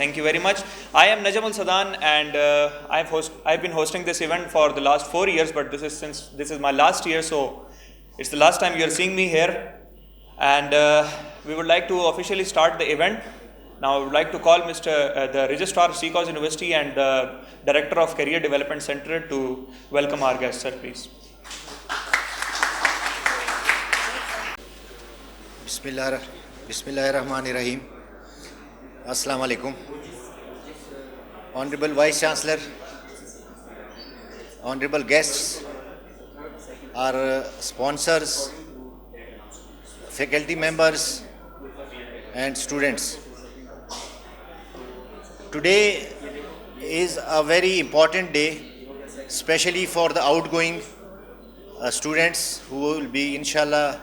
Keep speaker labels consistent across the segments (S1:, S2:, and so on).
S1: Thank you very much. I am Najam Al Sadan, and I've been hosting this event for the last 4 years, but this is my last year, so it's the last time you are seeing me here. And we would like to officially start the event. Now I would like to call the Registrar CCOS University and the Director of Career Development Center to welcome our guest, sir, please.
S2: Bismillahirrahmanirrahim. Assalamu alaikum. Honorable Vice Chancellor, honorable guests, our sponsors, faculty members and students. Today is a very important day, especially for the outgoing students who will be inshallah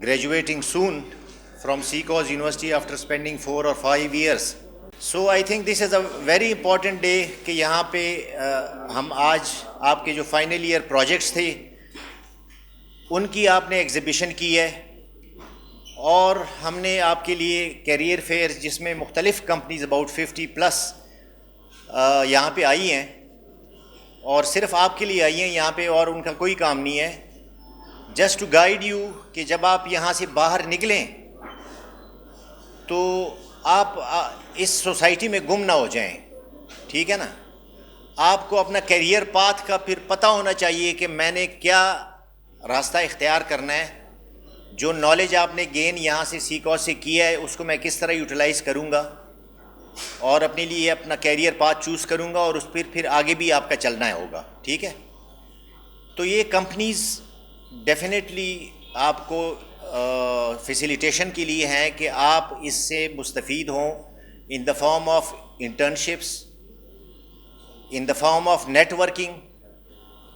S2: graduating soon from CCOS University after spending 4 or 5 years. So I think this is a very important day کہ یہاں پہ ہم آج آپ کے جو final year projects تھے ان کی آپ نے ایگزیبیشن کی ہے، اور ہم نے آپ کے لیے کیریئر فیئر جس میں مختلف کمپنیز اباؤٹ 50+ یہاں پہ آئی ہیں، اور صرف آپ کے لیے آئی ہیں یہاں پہ، اور ان کا کوئی کام نہیں ہے، جسٹ ٹو گائیڈ یو کہ جب آپ یہاں سے باہر نکلیں تو آپ اس سوسائٹی میں گم نہ ہو جائیں، ٹھیک ہے نا. آپ کو اپنا کیریئر پاتھ کا پھر پتہ ہونا چاہیے کہ میں نے کیا راستہ اختیار کرنا ہے، جو نالج آپ نے گین یہاں سے CCOS سے کیا ہے اس کو میں کس طرح یوٹیلائز کروں گا اور اپنے لیے اپنا کیریئر پاتھ چوز کروں گا، اور اس پھر آگے بھی آپ کا چلنا ہوگا، ٹھیک ہے. تو یہ کمپنیز ڈیفینیٹلی آپ کو فیسیلیٹیشن کے لیے ہیں کہ آپ اس سے مستفید ہوں in the form of internships, in the form of networking,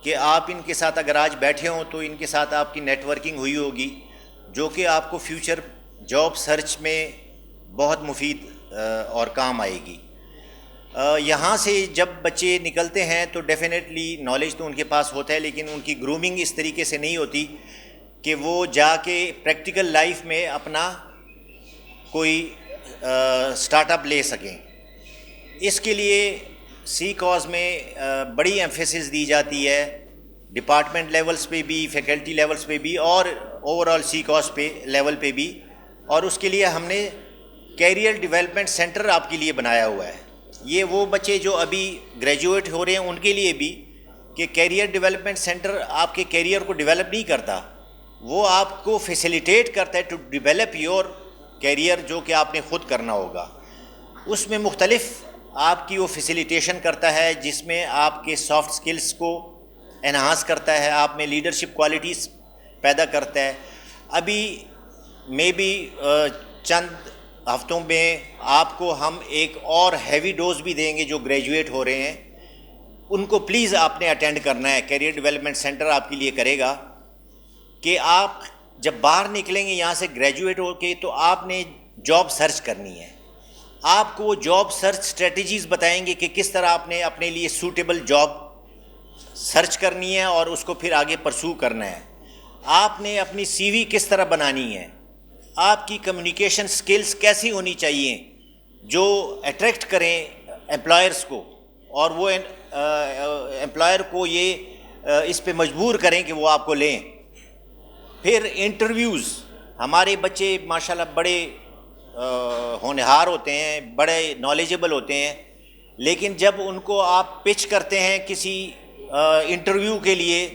S2: کہ آپ ان کے ساتھ اگر آج بیٹھے ہوں تو ان کے ساتھ آپ کی نیٹ ورکنگ ہوئی ہوگی جو کہ آپ کو فیوچر جاب سرچ میں بہت مفید اور کام آئے گی. یہاں سے جب بچے نکلتے ہیں تو ڈیفینیٹلی نالج تو ان کے پاس ہوتا ہے، لیکن ان کی گرومنگ اس طریقے سے نہیں ہوتی کہ وہ جا کے پریکٹیکل لائف میں اپنا کوئی سٹارٹ اپ لے سکیں. اس کے لیے CCOS میں بڑی ایمفیسس دی جاتی ہے، ڈپارٹمنٹ لیولز پہ بھی، فیکلٹی لیولز پہ بھی، اور اوور آل CCOS پہ لیول پہ بھی. اور اس کے لیے ہم نے کیریئر ڈیولپمنٹ سینٹر آپ کے لیے بنایا ہوا ہے. یہ وہ بچے جو ابھی گریجویٹ ہو رہے ہیں ان کے لیے بھی، کہ کیریئر ڈیولپمنٹ سینٹر آپ کے کیریئر کو ڈیولپ نہیں کرتا، وہ آپ کو فیسیلیٹیٹ کرتا ہے ٹو ڈیولپ یور کیریئر، جو کہ آپ نے خود کرنا ہوگا. اس میں مختلف آپ کی وہ فیسیلیٹیشن کرتا ہے جس میں آپ کے سافٹ سکلز کو انہانس کرتا ہے، آپ میں لیڈرشپ کوالٹیز پیدا کرتا ہے. ابھی مے بی چند ہفتوں میں آپ کو ہم ایک اور ہیوی ڈوز بھی دیں گے جو گریجویٹ ہو رہے ہیں، ان کو پلیز آپ نے اٹینڈ کرنا ہے. کیریئر ڈیولپمنٹ سینٹر آپ کے لیے کرے گا کہ آپ جب باہر نکلیں گے یہاں سے گریجویٹ ہو کے تو آپ نے جاب سرچ کرنی ہے. آپ کو جاب سرچ اسٹریٹجیز بتائیں گے کہ کس طرح آپ نے اپنے لیے سوٹیبل جاب سرچ کرنی ہے اور اس کو پھر آگے پرسو کرنا ہے. آپ نے اپنی CV کس طرح بنانی ہے، آپ کی کمیونیکیشن سکلز کیسی ہونی چاہیے جو اٹریکٹ کریں امپلائرس کو، اور وہ امپلائر کو یہ اس پہ مجبور کریں کہ وہ آپ کو لیں. پھر انٹرویوز، ہمارے بچے ماشاءاللہ بڑے ہونہار ہوتے ہیں، بڑے نالجبل ہوتے ہیں، لیکن جب ان کو آپ پچ کرتے ہیں کسی انٹرویو کے لیے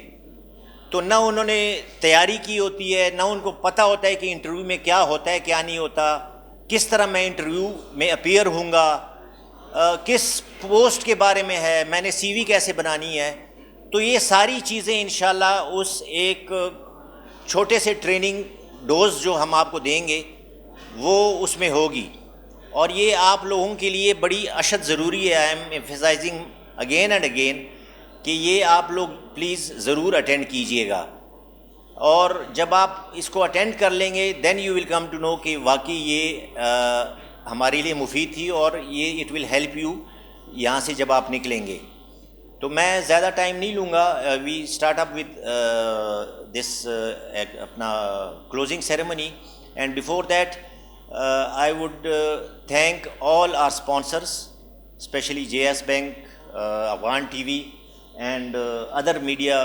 S2: تو نہ انہوں نے تیاری کی ہوتی ہے، نہ ان کو پتہ ہوتا ہے کہ انٹرویو میں کیا ہوتا ہے کیا نہیں ہوتا، کس طرح میں انٹرویو میں اپیئر ہوں گا، کس پوسٹ کے بارے میں ہے، میں نے CV کیسے بنانی ہے. تو یہ ساری چیزیں انشاءاللہ اس ایک چھوٹے سے ٹریننگ ڈوز جو ہم آپ کو دیں گے وہ اس میں ہوگی، اور یہ آپ لوگوں کے لیے بڑی اشد ضروری ہے. I am emphasising again and again کہ یہ آپ لوگ پلیز ضرور اٹینڈ کیجئے گا، اور جب آپ اس کو اٹینڈ کر لیں گے then you will come to know کہ واقعی یہ ہمارے لیے مفید تھی، اور یہ اٹ ول ہیلپ یو یہاں سے جب آپ نکلیں گے. تو میں زیادہ ٹائم نہیں لوں گا. We start up with this اپنا closing ceremony, and before that I would thank all our sponsors, especially JS Bank, Afghan TV and other media,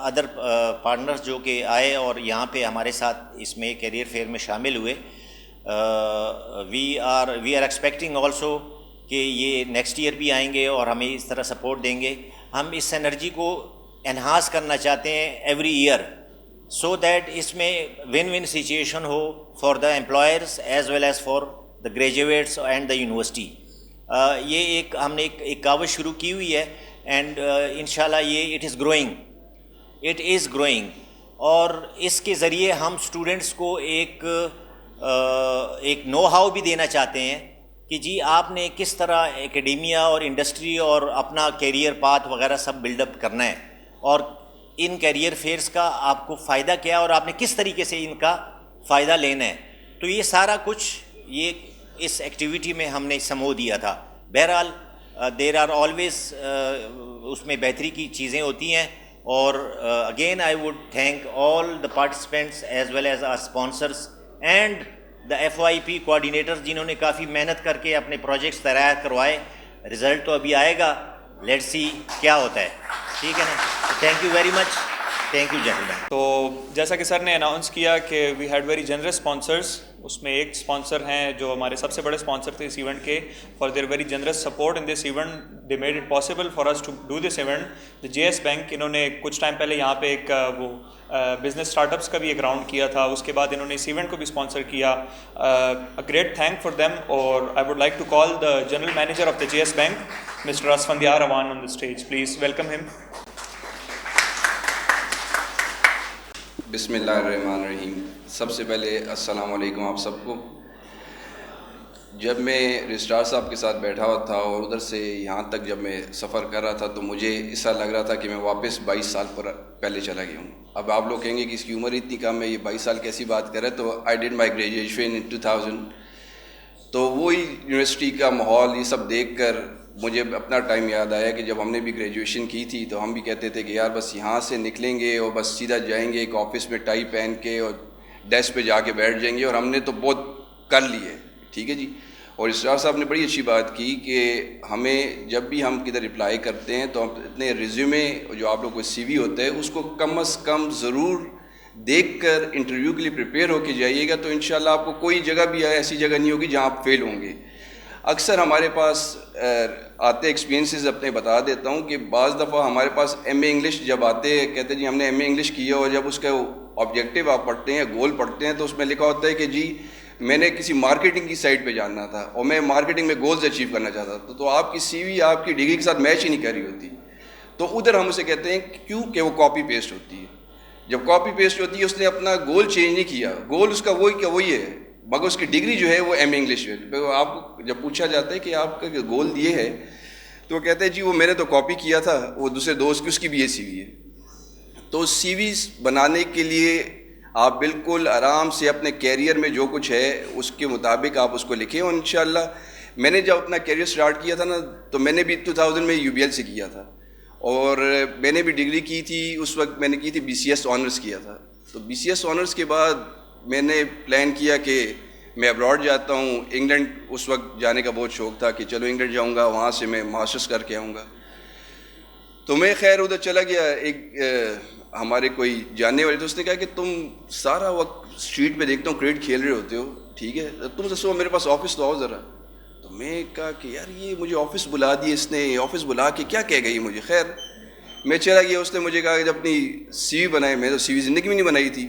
S2: other partners جو کہ آئے اور یہاں پہ ہمارے ساتھ اس میں کیریئر فیئر میں شامل ہوئے. وی آر ایکسپیکٹنگ آلسو کہ یہ نیکسٹ ایئر بھی آئیں گے اور ہمیں اس طرح سپورٹ دیں گے. ہم اس انرجی کو انہانس کرنا چاہتے ہیں ایوری ایئر, سو دیٹ اس میں ون ون سچویشن ہو for the employers as well as for the graduates and the university. یہ ایک ہم نے ایک کاوش شروع کی ہوئی ہے اینڈ انشاءاللہ یہ اٹ از گروئنگ اور اس کے ذریعے ہم اسٹوڈنٹس کو ایک نو ہاؤ بھی دینا چاہتے ہیں کہ جی آپ نے کس طرح اکیڈیمیا اور انڈسٹری اور اپنا کیریئر پاتھ وغیرہ سب بلڈ اپ کرنا ہے اور ان کیریئر فیئرس کا آپ کو فائدہ کیا ہے اور آپ نے کس طریقے سے ان کا فائدہ لینا ہے. تو یہ سارا کچھ یہ اس ایکٹیویٹی میں ہم نے سمو دیا تھا. بہرحال دیر آر آلویز اس میں بہتری کی چیزیں ہوتی ہیں اور again I would thank all the participants as well as our sponsors and the FYP coordinators جنہوں نے کافی محنت کر کے اپنے پروجیکٹس تیار کروائے. رزلٹ تو ابھی آئے گا, لیٹس سی کیا ہوتا ہے. ٹھیک ہے نا. Thank you very much. Thank you gentleman.
S1: تو جیسا کہ سر نے اناؤنس کیا کہ we had very generous sponsors, اس میں ایک اسپانسر ہیں جو ہمارے سب سے بڑے اسپانسر تھے اس ایونٹ کے, for their very generous support in this event. They made it possible for us to do this event. The JS bank, انہوں نے کچھ ٹائم پہلے یہاں پہ ایک وہ بزنس اسٹارٹ اپس کا بھی ایک راؤنڈ کیا تھا, اس کے بعد انہوں نے اس ایونٹ کو بھی اسپانسر کیا. Great thank for them. اور I would like to call the general manager of the JS bank mister Asfandyar Awan on the stage. Please welcome him.
S3: بسم اللہ الرحمن الرحیم. سب سے پہلے السلام علیکم آپ سب کو. جب میں رجسٹرار صاحب کے ساتھ بیٹھا ہوا تھا اور ادھر سے یہاں تک جب میں سفر کر رہا تھا تو مجھے ایسا لگ رہا تھا کہ میں واپس 22 سال پہلے چلا گیا ہوں. اب آپ لوگ کہیں گے کہ اس کی عمر اتنی کم ہے, یہ 22 سال کیسی بات کرے. تو آئی ڈیڈ مائی گریجویشن ان 2000. تو وہی یونیورسٹی کا ماحول یہ سب دیکھ کر مجھے اپنا ٹائم یاد آیا کہ جب ہم نے بھی گریجویشن کی تھی تو ہم بھی کہتے تھے کہ یار بس یہاں سے نکلیں گے اور بس سیدھا جائیں گے ایک آفس میں ٹائی پہن کے اور ڈیسک پہ جا کے بیٹھ جائیں گے, اور ہم نے تو بہت کر لی ہے. ٹھیک ہے جی. اور اسرار صاحب نے بڑی اچھی بات کی کہ ہمیں جب بھی ہم کدھر اپلائی کرتے ہیں تو ہم اتنے ریزیومے جو آپ لوگ کو CV ہوتا ہے اس کو کم از کم ضرور دیکھ کر انٹرویو کے لیے پریپیئر ہو کے جائیے گا, تو انشاءاللہ آپ کو کوئی جگہ بھی ایسی جگہ نہیں ہوگی جہاں آپ فیل ہوں گے. اکثر ہمارے پاس آتے ایکسپیرینسز اپنے بتا دیتا ہوں کہ بعض دفعہ ہمارے پاس MA انگلش جب آتے کہتے ہیں جی ہم نے MA انگلش کیا, اور جب اس کا آبجیکٹیو آپ پڑھتے ہیں, گول پڑھتے ہیں, تو اس میں لکھا ہوتا ہے کہ جی میں نے کسی مارکیٹنگ کی سائٹ پہ جاننا تھا اور میں مارکیٹنگ میں گولز اچیو کرنا چاہتا تھا. تو آپ کی CV آپ کی ڈگری کے ساتھ میچ ہی نہیں کر رہی ہوتی. تو ادھر ہم اسے کہتے ہیں کیوں کہ وہ کاپی پیسٹ ہوتی ہے. جب کاپی پیسٹ ہوتی ہے اس نے اپنا گول چینج نہیں کیا, گول اس کا وہی ہے, مگر اس کی ڈگری جو ہے وہ MA انگلش ہے. آپ کو جب پوچھا جاتا ہے کہ آپ کا گول یہ ہے تو وہ کہتے ہیں جی وہ میں نے تو کاپی کیا تھا, وہ دوسرے دوست کی اس کی بھی یہ CV ہے. تو CVs بنانے کے لیے آپ بالکل آرام سے اپنے کیریئر میں جو کچھ ہے اس کے مطابق آپ اس کو لکھیں. اور انشاءاللہ میں نے جب اپنا کیریئر سٹارٹ کیا تھا نا تو میں نے بھی 2000 میں UBL سے کیا تھا, اور میں نے بھی ڈگری کی تھی اس وقت میں نے کی تھی BCS آنرس کیا تھا. تو BCS آنرس کے بعد میں نے پلان کیا کہ میں ابراڈ جاتا ہوں. انگلینڈ اس وقت جانے کا بہت شوق تھا کہ چلو انگلینڈ جاؤں گا, وہاں سے میں ماسٹرس کر کے آؤں گا. تو میں خیر ادھر چلا گیا. ایک ہمارے کوئی جاننے والے تو اس نے کہا کہ تم سارا وقت اسٹریٹ پہ دیکھتا ہوں کرکٹ کھیل رہے ہوتے ہو, ٹھیک ہے تم سے صبح میرے پاس آفس تو آؤ ذرا. تو میں کہا کہ یار یہ مجھے آفس بلا دی اس نے, آفس بلا کے کیا کہہ گئی مجھے. خیر میں چلا گیا. اس نے مجھے کہا کہ جب اپنی CV بنائے, میں تو CV زندگی میں نہیں بنائی تھی.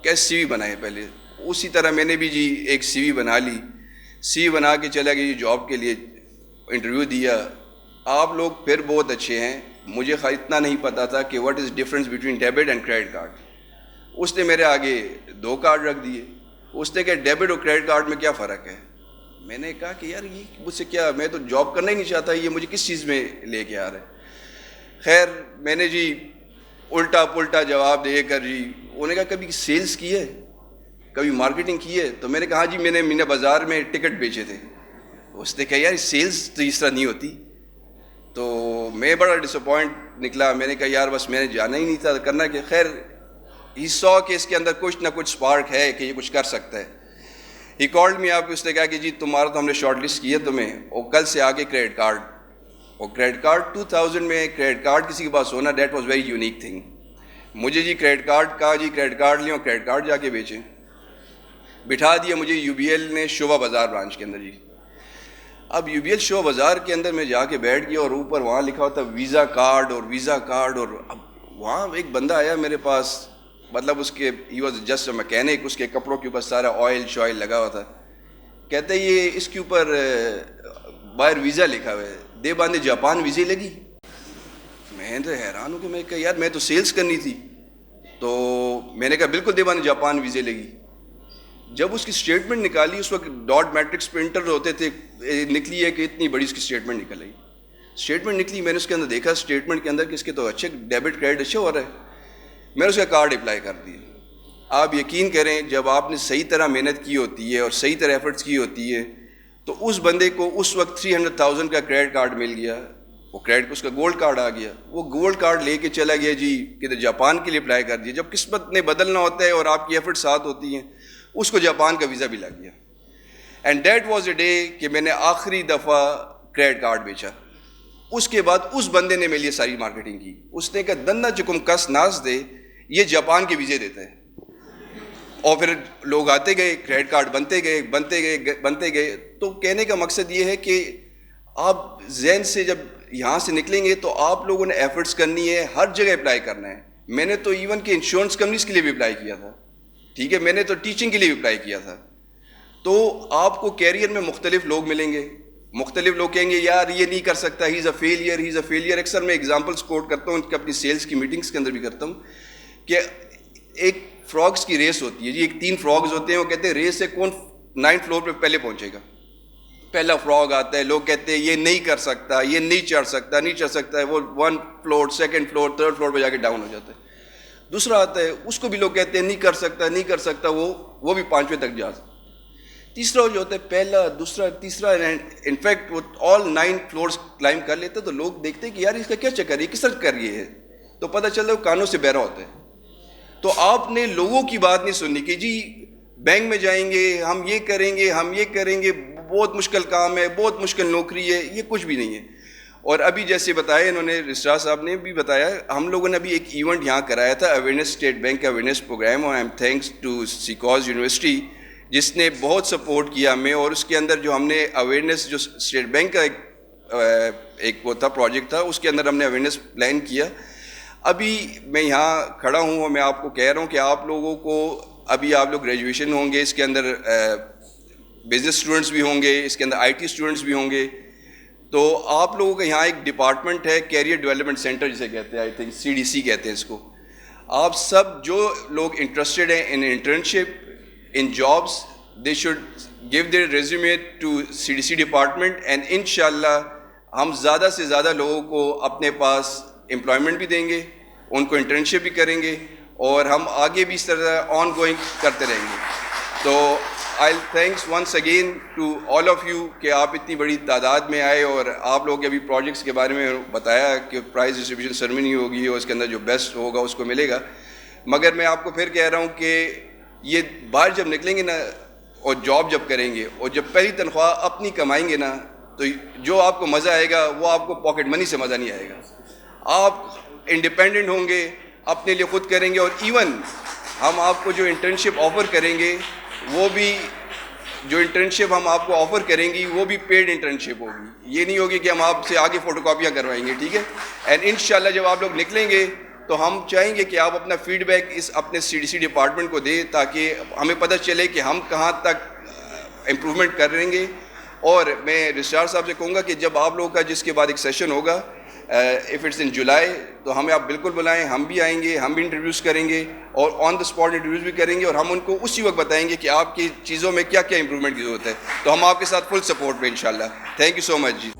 S3: کیسے CV بنائے پہلے, اسی طرح میں نے بھی جی ایک CV بنا لی. CV بنا کے چلا گیا جاب کے لیے, انٹرویو دیا. آپ لوگ پھر بہت اچھے ہیں, مجھے اتنا نہیں پتا تھا کہ what is difference between debit and credit card. اس نے میرے آگے 2 کارڈ رکھ دیے. اس نے کہا ڈیبٹ اور کریڈٹ کارڈ میں کیا فرق ہے. میں نے کہا کہ یار یہ مجھ سے کیا, میں تو جاب کرنا ہی نہیں چاہتا, یہ مجھے کس چیز میں لے کے آ رہا ہے. خیر میں نے جی الٹا پلٹا جواب دے کر جی, انہوں نے کہا کبھی سیلز کی ہے, کبھی مارکیٹنگ کی ہے. تو میں نے کہا جی میں نے مینا بازار میں ٹکٹ بیچے تھے. اس نے کہا یار سیلز تو اس طرح نہیں ہوتی. تو میں بڑا ڈس اپوائنٹ نکلا. میں نے کہا یار بس میں نے جانا ہی نہیں تھا کرنا. کہ خیر ہی سو کہ اس کے اندر کچھ نہ کچھ اسپارک ہے کہ یہ کچھ کر سکتا ہے. ہی کالڈ می آپ، اس نے کہا کہ جی تمہارا تو ہم نے شارٹ لسٹ کیا تمہیں، اور کل سے آگے کریڈٹ کارڈ، اور کریڈٹ کارڈ 2000 میں کریڈٹ کارڈ کسی کے پاس ہونا that was very unique thing. مجھے جی کریڈٹ کارڈ کہا، جی کریڈٹ کارڈ لیں اور کریڈٹ کارڈ جا کے بیچیں. بٹھا دیا مجھے یو بی ایل نے شعبہ بازار برانچ کے اندر. جی اب یو بی ایل شعبہ بازار کے اندر میں جا کے بیٹھ گیا، اور اوپر وہاں لکھا ہوتا ویزا کارڈ اور ویزا کارڈ. اور اب وہاں ایک بندہ آیا میرے پاس، مطلب اس کے he was just a mechanic, اس کے کپڑوں کے اوپر سارا آئل شوائل لگا ہوا تھا. کہتا ہے یہ اس کے اوپر باہر ویزا لکھا ہوا ہے، دے باندھے جاپان ویزے لگی. میں تو حیران ہوں کہ میں کہا یار میں تو سیلز کرنی تھی. تو میں نے کہا بالکل دے باندھے جاپان ویزے لگی. جب اس کی اسٹیٹمنٹ نکالی، اس وقت ڈاٹ میٹرکس پرنٹر ہوتے تھے، نکلی ہے کہ اتنی بڑی اس کی اسٹیٹمنٹ نکل آئی. اسٹیٹمنٹ نکلی، میں نے اس کے اندر دیکھا اسٹیٹمنٹ کے اندر کہ اس کے تو اچھے ڈیبٹ کریڈٹ اچھا ہو رہا ہے. میں نے اس کا کارڈ اپلائی کر دیا. آپ یقین کریں جب آپ نے صحیح طرح محنت کی ہوتی ہے اور صحیح طرح ایفرٹس کی ہوتی ہے تو اس بندے کو اس وقت 300,000 کا کریڈٹ کارڈ مل گیا. وہ کریڈٹ اس کا گولڈ کارڈ آ گیا. وہ گولڈ کارڈ لے کے چلا گیا جی کہ جاپان کے لیے اپلائی کر دیا. جب قسمت نے بدلنا ہوتا ہے اور آپ کی ایفرٹ ساتھ ہوتی ہیں، اس کو جاپان کا ویزا بھی لگ گیا. And that was a day کہ میں نے آخری دفعہ کریڈٹ کارڈ بیچا. اس کے بعد اس بندے نے میرے لیے ساری مارکیٹنگ کی. اس نے کہا دندا چکم کس ناز دے، یہ جاپان کے ویزے دیتا ہے. اور پھر لوگ آتے گئے، کریڈٹ کارڈ بنتے گئے. تو کہنے کا مقصد یہ ہے کہ آپ ذہن سے جب یہاں سے نکلیں گے تو آپ لوگوں نے ایفرٹس کرنی ہے، ہر جگہ اپلائی کرنا ہے. میں نے تو ایون کہ انشورنس کمپنیز کے لیے بھی اپلائی کیا تھا، ٹھیک ہے، میں نے تو ٹیچنگ کے لیے بھی اپلائی کیا تھا. تو آپ کو کیریئر میں مختلف لوگ ملیں گے، مختلف لوگ کہیں گے یار یہ نہیں کر سکتا، ہی از اے فیلئر. اکثر میں ایگزامپلس کوٹ کرتا ہوں اپنی سیلس کی میٹنگس کے اندر بھی کرتا ہوں کہ ایک فراگس کی ریس ہوتی ہے. جی ایک 3 فراگز ہوتے ہیں، وہ کہتے ہیں ریس ہے کون 9 فلور پہ پہلے پہنچے گا. پہلا فراگ آتا ہے، لوگ کہتے ہیں یہ نہیں کر سکتا، یہ نہیں چڑھ سکتا ہے. وہ 1 floor 2nd floor 3rd floor پہ جا کے ڈاؤن ہو جاتا ہے. دوسرا آتا ہے، اس کو بھی لوگ کہتے ہیں نہیں کر سکتا، وہ بھی 5ویں تک جا سکتا. تیسرا جو ہوتا ہے پہلا دوسرا تیسرا، انفیکٹ وہ آل 9 فلورس کلائم کر لیتا ہے. تو لوگ دیکھتے ہیں کہ یار اس کا کیا چکر ہے، کس طرح کر رہی ہے. تو پتہ چلتا ہے وہ کانوں سے بہرا ہوتا ہے. تو آپ نے لوگوں کی بات نہیں سننی کہ جی بینک میں جائیں گے، ہم یہ کریں گے، بہت مشکل کام ہے، بہت مشکل نوکری ہے. یہ کچھ بھی نہیں ہے. اور ابھی جیسے بتایا انہوں نے، رجسٹرار صاحب نے بھی بتایا، ہم لوگوں نے ابھی ایک ایونٹ یہاں کرایا تھا، اویئرنیس اسٹیٹ بینک کا اویئرنیس پروگرام. اور آئی ایم تھینکس ٹو سیکوز یونیورسٹی جس نے بہت سپورٹ کیا ہمیں. اور اس کے اندر جو ہم نے اویئرنیس، جو اسٹیٹ بینک کا ایک وہ تھا پروجیکٹ تھا، اس کے اندر ہم نے اویئرنیس پلان کیا. ابھی میں یہاں کھڑا ہوں اور میں آپ کو کہہ رہا ہوں کہ آپ لوگوں کو ابھی آپ لوگ گریجویشن ہوں گے، اس کے اندر بزنس اسٹوڈنٹس بھی ہوں گے، اس کے اندر آئی ٹی اسٹوڈنٹس بھی ہوں گے. تو آپ لوگوں کا یہاں ایک ڈپارٹمنٹ ہے کیریئر ڈیولپمنٹ سینٹر جسے کہتے ہیں، آئی تھنک CDC کہتے ہیں اس کو. آپ سب جو لوگ انٹرسٹڈ ہیں in internship, in jobs, they should give their resume to CDC department. And انشاءاللہ ہم زیادہ سے زیادہ لوگوں کو اپنے پاس امپلائمنٹ بھی دیں گے، ان کو انٹرنشپ بھی کریں گے، اور ہم آگے بھی اس طرح آن گوئنگ کرتے رہیں گے. تو I thanks once again to all of you کہ آپ اتنی بڑی تعداد میں آئے، اور آپ لوگ ابھی پروجیکٹس کے بارے میں بتایا کہ پرائز ڈسٹریبیوشن سرمنی ہوگی اور اس کے اندر جو بیسٹ ہوگا اس کو ملے گا. مگر میں آپ کو پھر کہہ رہا ہوں کہ یہ باہر جب نکلیں گے نا اور جاب جب کریں گے اور جب پہلی تنخواہ اپنی کمائیں گے نا، تو جو آپ کو مزہ آئے گا وہ آپ کو پاکٹ منی سے مزہ نہیں آئے گا. آپ انڈیپینڈنٹ ہوں گے، اپنے لیے خود کریں گے. اور ایون ہم آپ کو جو انٹرنشپ آفر کریں گے، وہ بھی جو انٹرنشپ ہم آپ کو آفر کریں گی وہ بھی پیڈ انٹرنشپ ہوگی. یہ نہیں ہوگی کہ ہم آپ سے آگے فوٹو کاپیاں کروائیں گے، ٹھیک ہے. اینڈ انشاءاللہ جب آپ لوگ نکلیں گے تو ہم چاہیں گے کہ آپ اپنا فیڈ بیک اس اپنے CDC ڈپارٹمنٹ کو دیں، تاکہ ہمیں پتہ چلے کہ ہم کہاں تک امپروومنٹ کر رہیں گے. اور میں رجسٹرار صاحب سے کہوں گا کہ جب آپ لوگوں کا جس کے بعد ایک سیشن ہوگا اف اٹس ان جولائی، تو ہمیں آپ بالکل بلائیں، ہم بھی آئیں گے، ہم بھی انٹروڈیوس کریں گے اور آن دا اسپاٹ انٹروڈیوس بھی کریں گے. اور ہم ان کو اسی وقت بتائیں گے کہ آپ کی چیزوں میں کیا کیا امپروومنٹ کی ضرورت ہے. تو ہم آپ کے ساتھ فل سپورٹ میں انشاءاللہ. تھینک یو سو مچ جی.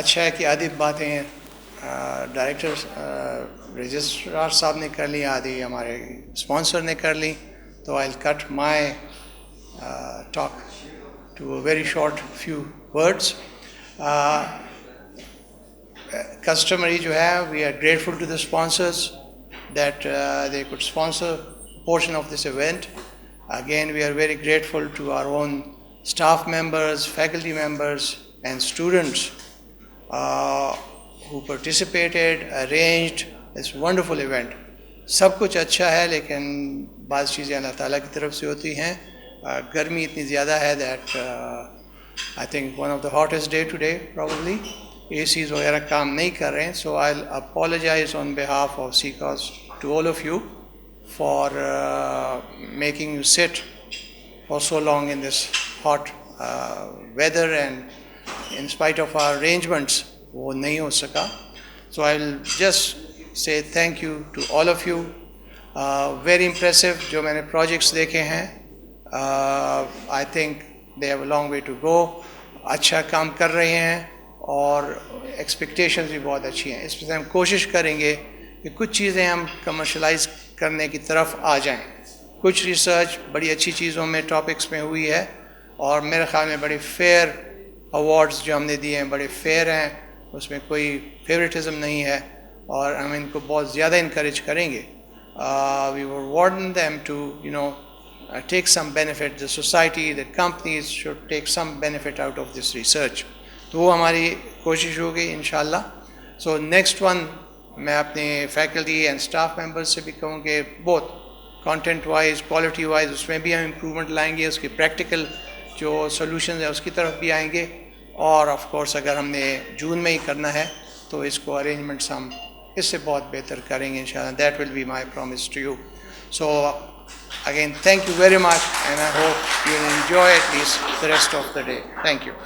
S4: اچھا ہے کہ آدھی باتیں ڈائریکٹر رجسٹرار صاحب نے کر لی, آدھی ہمارے اسپانسر نے کر لی. تو I will cut my talk to a very short few words. Customary جو ہے, we are grateful to the sponsors that they could sponsor a portion of this event. Again, we are very grateful to our own staff members, faculty members and students who participated, arranged this wonderful event. سب کچھ اچھا ہے لیکن بعض چیزیں اللہ تعالیٰ کی طرف سے ہوتی ہیں. گرمی اتنی زیادہ ہے that I think one of the hottest day today probably. A Cs وغیرہ کام نہیں کر رہے ہیں. So I'll apologize on behalf of CCOS to all of you for making you sit for so long in this hot weather, and in spite of our arrangements وہ نہیں ہو سکا. So I'll just say thank you to all of you. Very impressive جو میں نے projects دیکھے ہیں. I think they have a long way to go. اچھا کام کر رہے ہیں اور ایکسپیکٹیشنز بھی بہت اچھی ہیں. اس میں ہم کوشش کریں گے کہ کچھ چیزیں ہم کمرشلائز کرنے کی طرف آ جائیں. کچھ ریسرچ بڑی اچھی چیزوں میں ٹاپکس میں ہوئی ہے اور میرے خیال میں بڑے فیئر ایوارڈز جو ہم نے دیے ہیں بڑے فیئر ہیں, اس میں کوئی فیوریٹزم نہیں ہے اور ہم ان کو بہت زیادہ انکریج کریں گے. We will warn them to take some benefit. The society, the companies should take some benefit out of this research. تو وہ ہماری کوشش ہوگی انشاءاللہ. سو نیکسٹ ون میں اپنے فیکلٹی اینڈ اسٹاف ممبرس سے بھی کہوں کہ بہت کانٹینٹ وائز, کوالٹی وائز اس میں بھی ہم امپرومنٹ لائیں گے. اس کی پریکٹیکل جو سولوشنز ہیں اس کی طرف بھی آئیں گے. اور آف کورس اگر ہم نے جون میں ہی کرنا ہے تو اس کو ارینجمنٹس ہم اس سے بہت بہتر کریں گے انشاءاللہ. That will be my promise to you. So again, thank you very much and I hope you enjoy at least the rest of the day. Thank you.